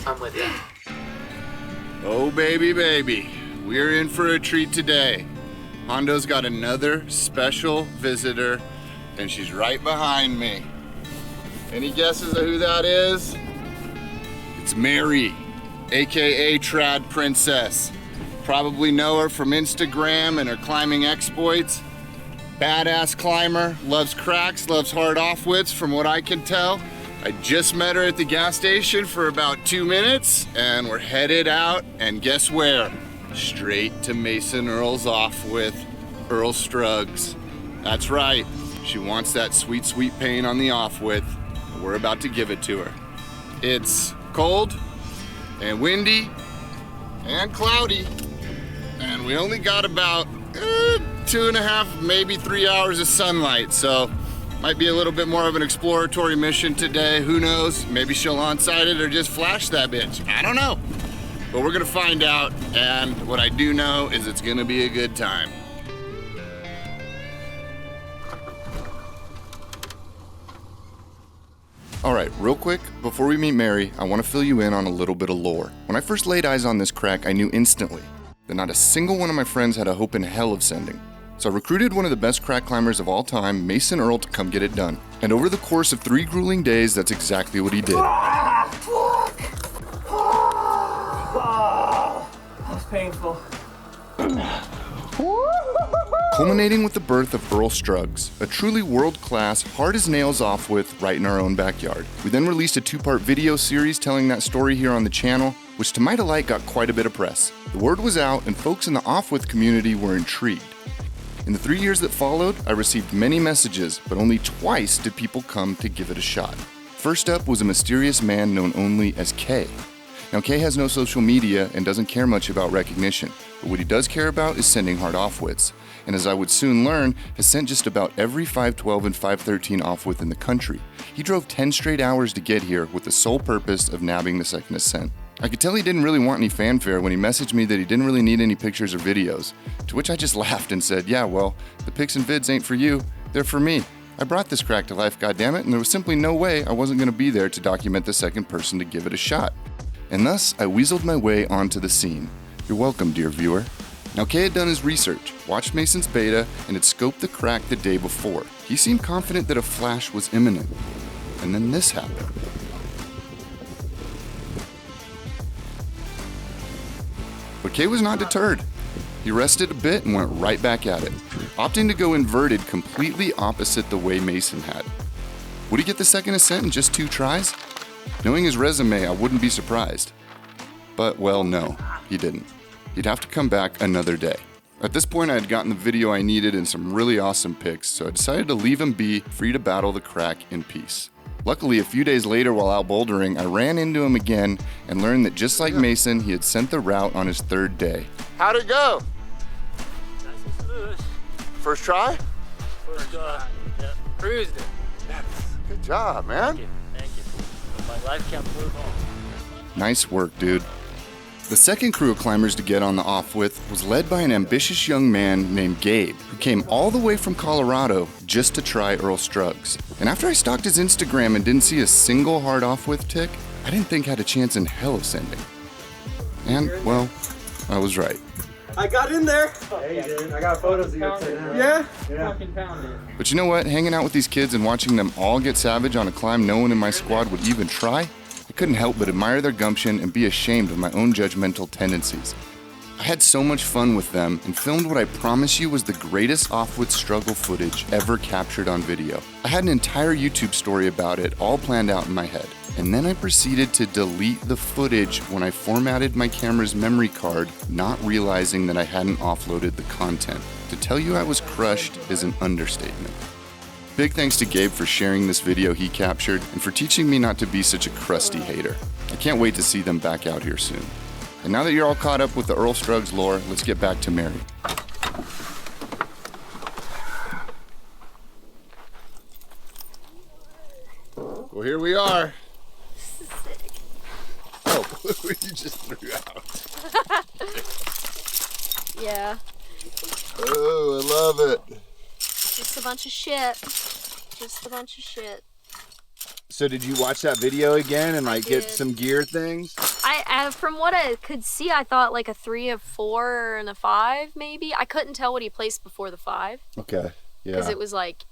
I'm with you. Oh, baby, baby. We're in for a treat today. Hondo's got another special visitor, and she's right behind me. Any guesses of who that is? It's Mary, AKA Tradprincess. Probably know her from Instagram and her climbing exploits. Badass climber, loves cracks, loves hard offwits from what I can tell. I just met her at the gas station for about 2 minutes and we're headed out, and guess where? Straight to Mason Earle's offwith, Earle Struggs. That's right, she wants that sweet, sweet pain on the offwith. We're about to give it to her. It's cold and windy and cloudy, and we only got about 2.5, maybe 3 hours of sunlight, so might be a little bit more of an exploratory mission today. Who knows? Maybe she'll on-site it or just flash that bitch. I don't know. But we're gonna find out, and what I do know is it's gonna be a good time. All right, real quick, before we meet Mary, I want to fill you in on a little bit of lore. When I first laid eyes on this crack, I knew instantly that not a single one of my friends had a hope in hell of sending. So I recruited one of the best crack climbers of all time, Mason Earle, to come get it done. And over the course of 3 grueling days, that's exactly what he did. That's painful. Culminating with the birth of Earle Struggs, a truly world-class, hard-as-nails offwith right in our own backyard. We then released a 2-part video series telling that story here on the channel, which to my delight got quite a bit of press. The word was out and folks in the offwith community were intrigued. In the 3 years that followed, I received many messages, but only twice did people come to give it a shot. First up was a mysterious man known only as K. Now K has no social media and doesn't care much about recognition, but what he does care about is sending hard offwits. And as I would soon learn, has sent just about every 512 and 513 offwith in the country. He drove 10 straight hours to get here with the sole purpose of nabbing the second ascent. I could tell he didn't really want any fanfare when he messaged me that he didn't really need any pictures or videos, to which I just laughed and said, yeah, well, the pics and vids ain't for you, they're for me. I brought this crack to life, goddammit, and there was simply no way I wasn't going to be there to document the second person to give it a shot. And thus, I weaseled my way onto the scene. You're welcome, dear viewer. Now, Kay had done his research, watched Mason's beta, and had scoped the crack the day before. He seemed confident that a flash was imminent. And then this happened. But Kay was not deterred. He rested a bit and went right back at it, opting to go inverted completely opposite the way Mason had. Would he get the second ascent in just 2 tries? Knowing his resume, I wouldn't be surprised. But, well, no, he didn't. He'd have to come back another day. At this point, I had gotten the video I needed and some really awesome pics, so I decided to leave him be, free to battle the crack in peace. Luckily, a few days later while out bouldering, I ran into him again and learned that just like Mason, he had sent the route on his 3rd day. How'd it go? Nice and smooth. First try? First try. Yep. Cruised it. Good job, man. Thank you. Thank you. My life can't move on. Nice work, dude. The second crew of climbers to get on the offwith was led by an ambitious young man named Gabe, who came all the way from Colorado just to try Earle Struggs. And after I stalked his Instagram and didn't see a single hard offwith tick, I didn't think I had a chance in hell of sending. And, well, I was right. I got in there. Yeah, you did. I got photos of you upside down. Yeah? Fucking pound it. But you know what? Hanging out with these kids and watching them all get savage on a climb no one in my squad would even try, I couldn't help but admire their gumption and be ashamed of my own judgmental tendencies. I had so much fun with them and filmed what I promise you was the greatest offwith struggle footage ever captured on video. I had an entire YouTube story about it all planned out in my head. And then I proceeded to delete the footage when I formatted my camera's memory card, not realizing that I hadn't offloaded the content. To tell you I was crushed is an understatement. Big thanks to Gabe for sharing this video he captured and for teaching me not to be such a crusty hater. I can't wait to see them back out here soon. And now that you're all caught up with the Earle Struggs lore, let's get back to Mary. Well, here we are. Sick. Oh, you just threw out. Yeah. Oh, I love it. Just a bunch of shit. Just a bunch of shit. So did you watch that video again and like get did. some gear things? From what I could see, I thought like a 3, a 4, and a 5 maybe. I couldn't tell what he placed before the 5. Okay. Yeah. Because it was like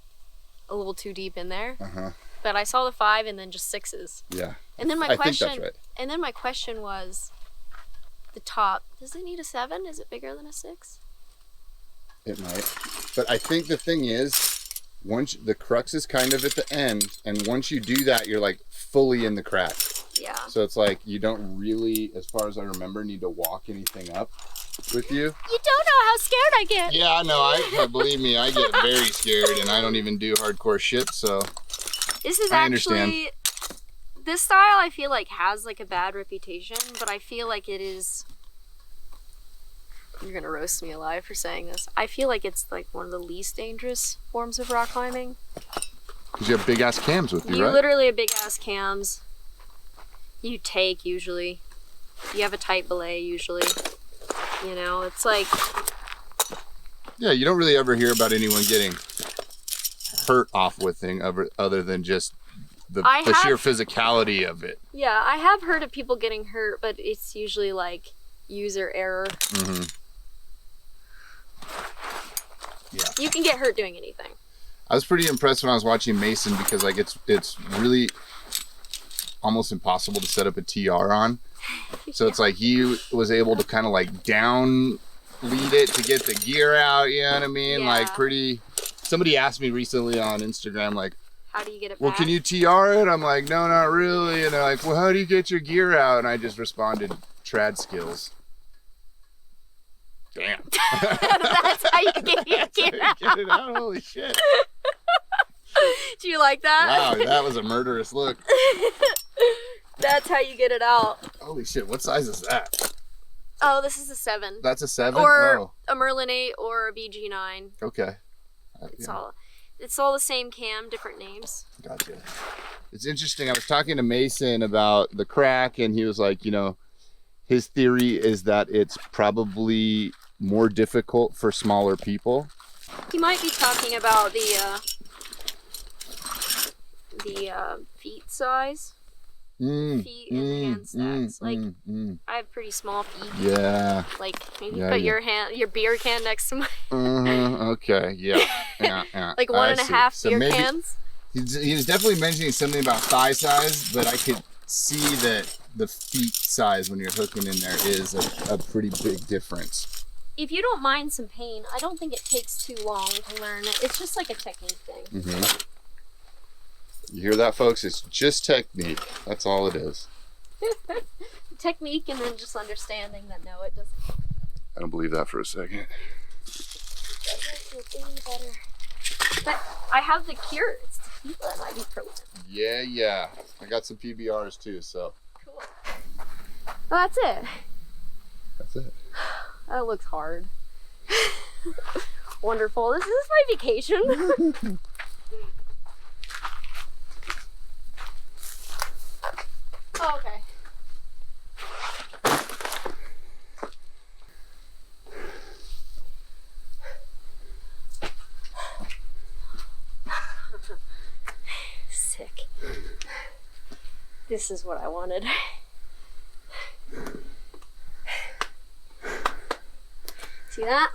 a little too deep in there. Uh-huh. But I saw the 5 and then just 6s. Yeah. And then my I question. think that's right. And then my question was, the top. Does it need a 7? Is it bigger than a 6? It might. But I think the thing is, once the crux is kind of at the end, and once you do that, you're like fully in the crack. Yeah. So it's like you don't really, as far as I remember, need to walk anything up with you. You don't know how scared I get. Yeah, no, I believe me, I get very scared, and I don't even do hardcore shit. So This is I actually understand. This style I feel like has like a bad reputation, but I feel like it is. You're gonna roast me alive for saying this. I feel like it's like one of the least dangerous forms of rock climbing. Because you have big ass cams with you, You right? literally have big ass cams. You take usually. You have a tight belay usually. You know, it's like. Yeah, you don't really ever hear about anyone getting hurt off with thing other than just the sheer physicality of it. Yeah, I have heard of people getting hurt, but it's usually like user error. Mm-hmm. Yeah. You can get hurt doing anything. I was pretty impressed when I was watching Mason because like it's really almost impossible to set up a TR on. So it's like he was able to kind of like down lead it to get the gear out, you know what I mean? Yeah. Like pretty. Somebody asked me recently on Instagram like, how do you get it well, back? can you TR it? I'm like, no, not really. And they're like, well, how do you get your gear out? And I just responded, trad skills. Damn. That's how you get your gear out. Get it out? Holy shit. Do you like that? Wow, that was a murderous look. That's how you get it out. Holy shit, what size is that? Oh, this is a 7. That's a 7? Or Oh, a Merlin 8 or a BG9. okay. It's all the same cam, different names. Gotcha. It's interesting. I was talking to Mason about the crack, and he was like, you know, his theory is that it's probably more difficult for smaller people. He might be talking about the feet size. Feet and hand stacks. I have pretty small feet. Yeah. Like maybe Yeah, put yeah. your beer can next to my Okay. Yeah. Yeah. like I 1.5 see. So beer maybe cans. He's definitely mentioning something about thigh size, but I could see that the feet size when you're hooking in there is a pretty big difference. If you don't mind some pain, I don't think it takes too long to learn it. It's just like a technique thing. Mm-hmm. You hear that, folks? It's just technique. That's all it is. Technique and then just understanding that no, it doesn't. I don't believe that for a second. It doesn't get any better. But I have the cure. It's tequila and ibuprofen. Yeah. I got some PBRs too, so. Cool. Well, that's it. That's it. That looks hard. Wonderful. This is my vacation. Oh, okay. Sick. This is what I wanted. See that?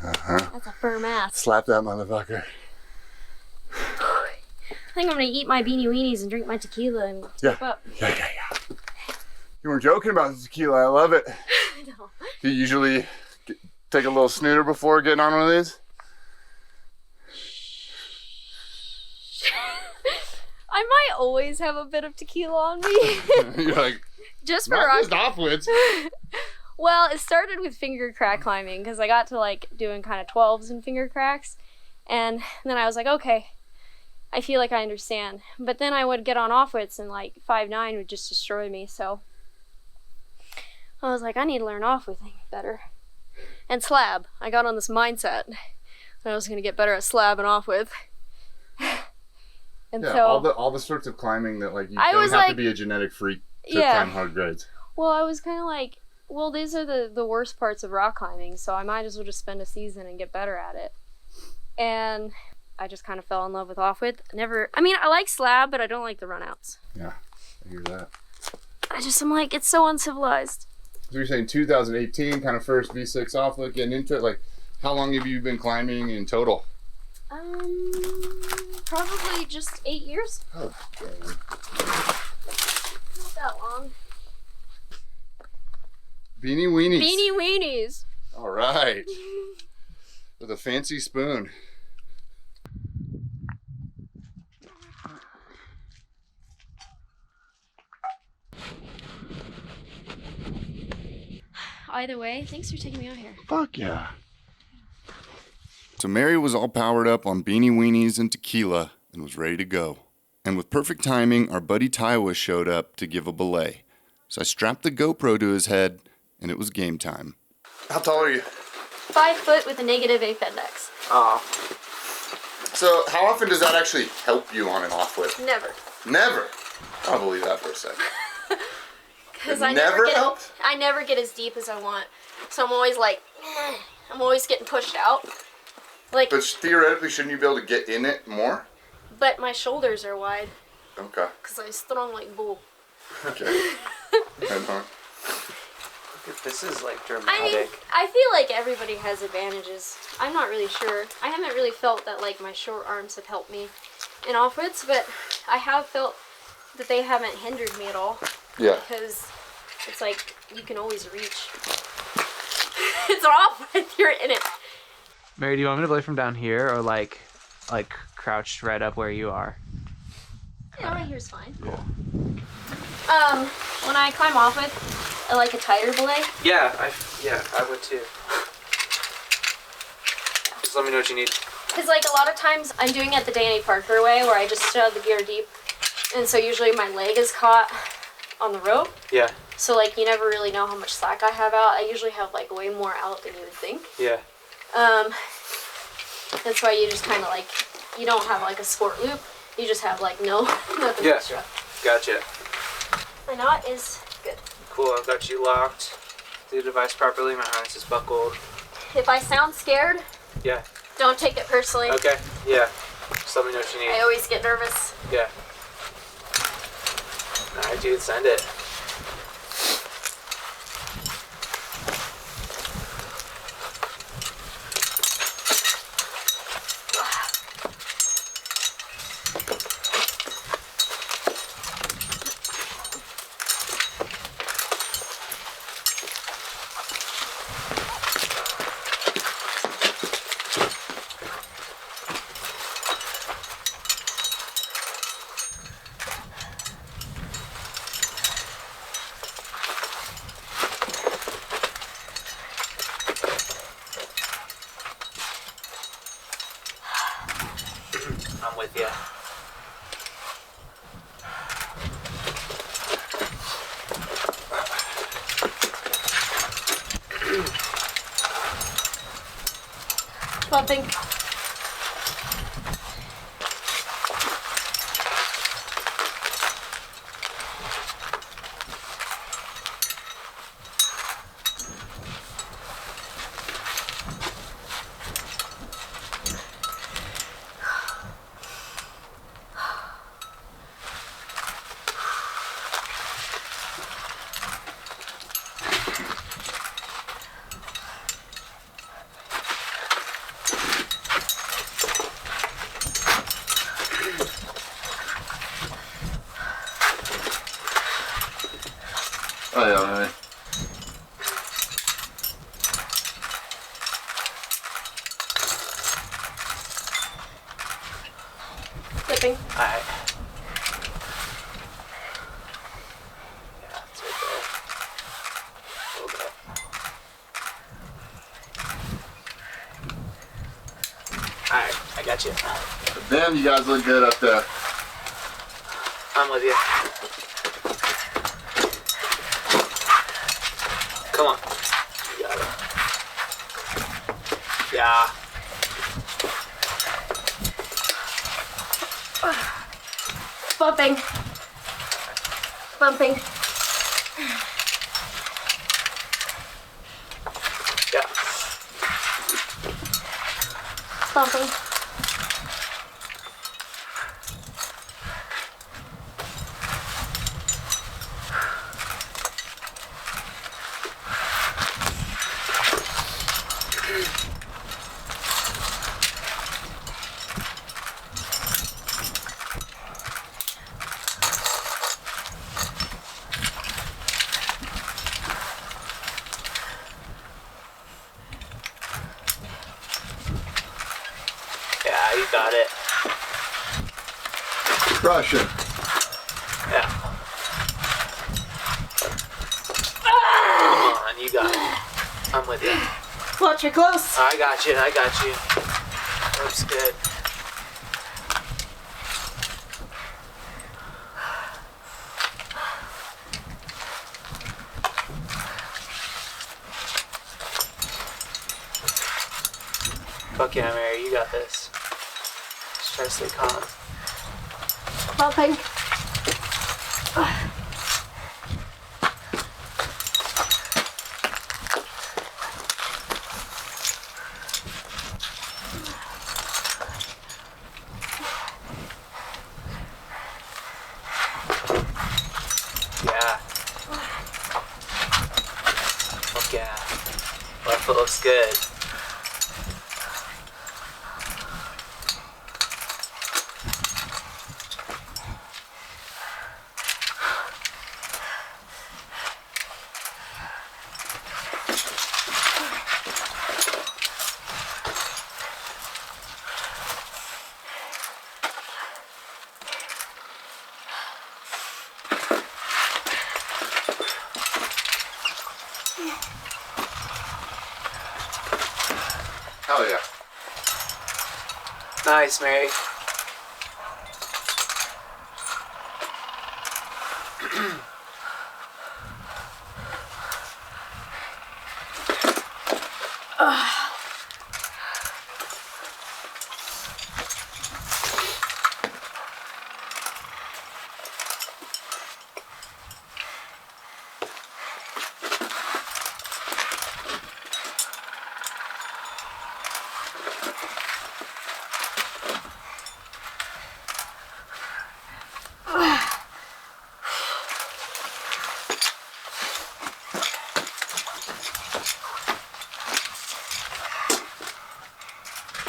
Uh-huh. That's a firm ass. Slap that motherfucker. I think I'm gonna eat my beanie weenies and drink my tequila and tip up. Yeah. You weren't joking about the tequila. I love it. I know. Do you usually take a little snooter before getting on one of these? I might always have a bit of tequila on me. You're like, just for not rock. just offwards. Well, it started with finger crack climbing because I got to like doing kind of 12s and finger cracks, and then I was like, okay, I feel like I understand. But then I would get on offwits and like 5.9 would just destroy me. So I was like, I need to learn offwithing better. And slab. I got on this mindset that I was gonna get better at slab and offwith. And Yeah, so all the sorts of climbing that like you I don't was have to like- be a genetic freak to Yeah. climb hard grades. well, I was kind of like, well, these are the worst parts of rock climbing, so I might as well just spend a season and get better at it. And I just kind of fell in love with offwidth. I mean, I like slab, but I don't like the runouts. Yeah, I hear that. I'm like, it's so uncivilized. So you're saying 2018, kind of first V6 offload, getting into it. Like, how long have you been climbing in total? Probably just 8 years. Oh, dang. Not that long. Beanie weenies. Beanie weenies. All right. With a fancy spoon. Either way, thanks for taking me out here. Fuck yeah. So Mary was all powered up on beanie weenies and tequila and was ready to go. And with perfect timing, our buddy Taiwa showed up to give a belay. So I strapped the GoPro to his head, and it was game time. How tall are you? 5 foot with a -8 index. Oh. So how often does that actually help you on and off with? Never. Never. I'll believe that for a second. Because I never helped? I never get as deep as I want. So I'm always like, I'm always getting pushed out. Like, But theoretically, shouldn't you be able to get in it more? but my shoulders are wide. Okay. Because I'm strong like bull. Okay. Head on. This is like dramatic. I mean, I feel like everybody has advantages. I'm not really sure. I haven't really felt that like my short arms have helped me in offwoods, but I have felt that they haven't hindered me at all. Yeah. Because it's like you can always reach. It's off if you're in it. Mary, do you want me to play from down here or like crouched right up where you are? Yeah, right here's fine. Cool. When I climb off with, I like a tighter belay. Yeah, I would too. Just let me know what you need. Because like a lot of times I'm doing it the Danny Parker way where I just shove the gear deep. And so usually my leg is caught on the rope. Yeah. So like you never really know how much slack I have out. I usually have like way more out than you would think. Yeah. That's why you just kind of like, you don't have like a sport loop. You just have like nothing Yeah. extra. Gotcha. My knot is good. Cool, I've got you locked. Do the device properly, my harness is buckled. If I sound scared, Yeah. don't take it personally. Okay, yeah. Just let me know what you need. I always get nervous. Yeah. Alright, dude, send it. I'm with you. Bumping. Oh yeah, man. Flipping. Alright. Yeah, it's right there. Hold it. Alright, I got you. Damn, you guys look good up there. I'm with you. Come on. You got it. Yeah. Bumping. Bumping. Yeah. Bumping. crushing. Yeah. Come on, you got it. I'm with you. Watch her close. I got you. Rope's good. Fuck yeah, Mary, you got this. Just try to stay calm. Helping. Yeah. Fuck yeah. Left foot looks good. Hell yeah. Nice, Mary.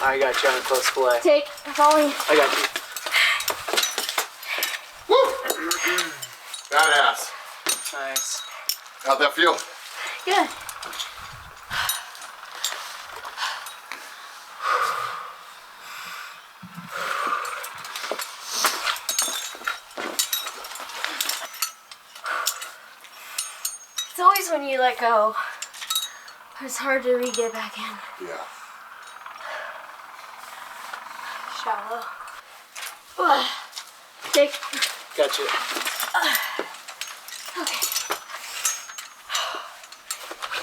I got you on close play. Take. Falling. I got you. Woo! Badass. Nice. How'd that feel? Good. It's always when you let go, it's hard to get back in. Yeah. Shallow. Take. Got you. Okay.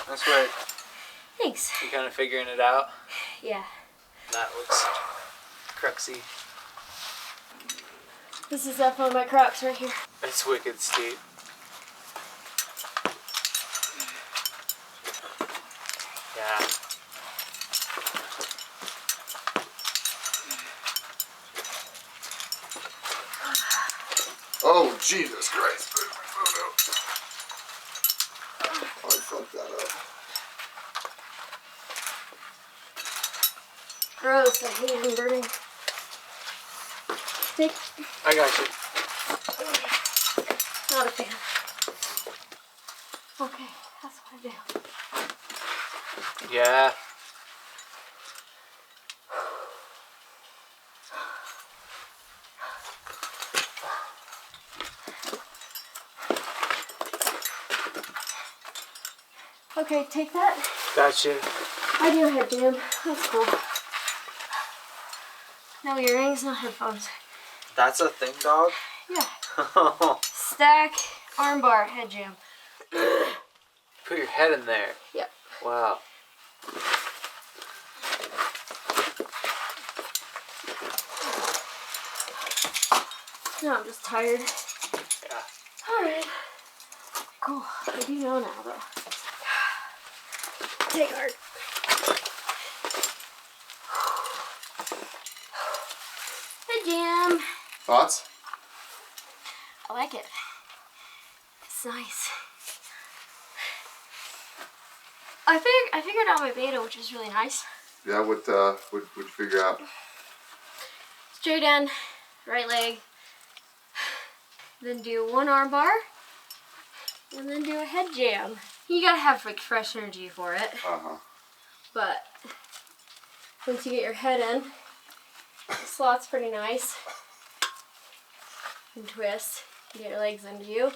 That's right. Thanks. You kind of figuring it out? Yeah. That looks cruxy. This is definitely my Crocs right here. It's wicked steep. Yeah. Oh, Jesus Christ. Oh, I fucked that up. Gross, I hate them burning. Take. I got you. Not a fan. Okay, that's what I do. Yeah. Okay, take that. Got you. I do a head jam. That's cool. No earrings, no headphones. That's a thing, dog? Yeah. Stack, armbar, head jam. Put your head in there. Yep. Wow. No, I'm just tired. Yeah. Alright. Cool. I do know now, though. Take heart. Head jam. Thoughts? I like it. It's nice. I figured out my beta, which is really nice. Yeah, what'd you figure out? Straight in, right leg. Then do one arm bar. And then do a head jam. You gotta have like fresh energy for it. Uh-huh. But once you get your head in, the slot's pretty nice. and twist. Get your legs under you.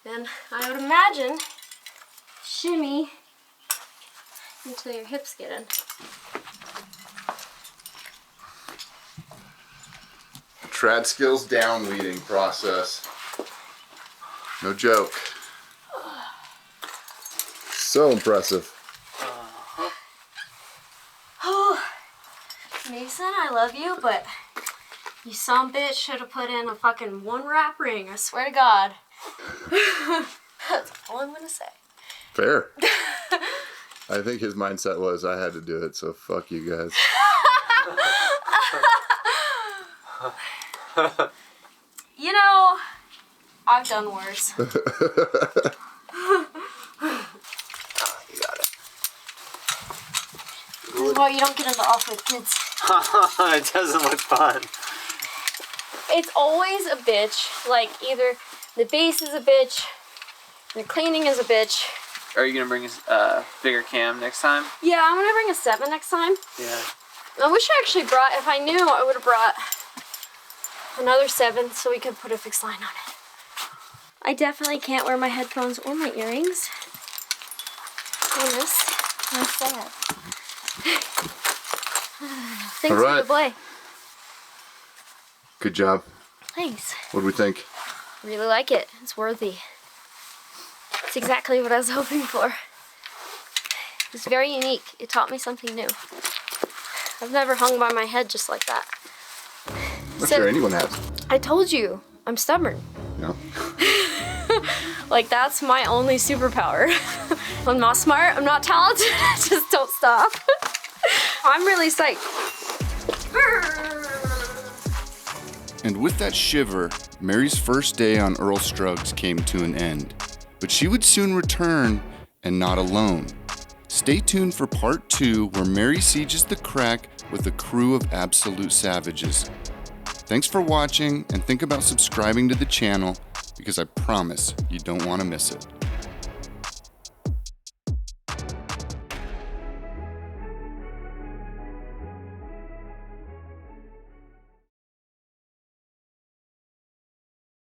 Then I would imagine shimmy until your hips get in. Trad skills down leading process. No joke. So impressive. Oh, Mason, I love you, but you some bitch should have put in a fucking 1 wrap ring. I swear to God. That's all I'm gonna say. Fair. I think his mindset was, I had to do it, so fuck you guys. You know, I've done worse. You got it. This is why you don't get into off with kids. It doesn't look fun. It's always a bitch. Like, either the base is a bitch, the cleaning is a bitch. Are you gonna bring a bigger cam next time? Yeah, I'm gonna bring a 7 next time. Yeah. I wish I actually brought, if I knew, I would have brought another 7 so we could put a fixed line on it. I definitely can't wear my headphones or my earrings. Goodness, I'm sad. Thanks All right. for the boy. Good job. Thanks. What do we think? Really like it. It's worthy. It's exactly what I was hoping for. It's very unique. It taught me something new. I've never hung by my head just like that. I'm sure anyone has. I told you, I'm stubborn. Yeah. Like, that's my only superpower. I'm not smart, I'm not talented, just don't stop. I'm really psyched. And with that shiver, Mary's first day on Earle Struggs came to an end. But she would soon return, and not alone. Stay tuned for part 2, where Mary sieges the crack with a crew of absolute savages. Thanks for watching, and think about subscribing to the channel, because I promise you don't want to miss it.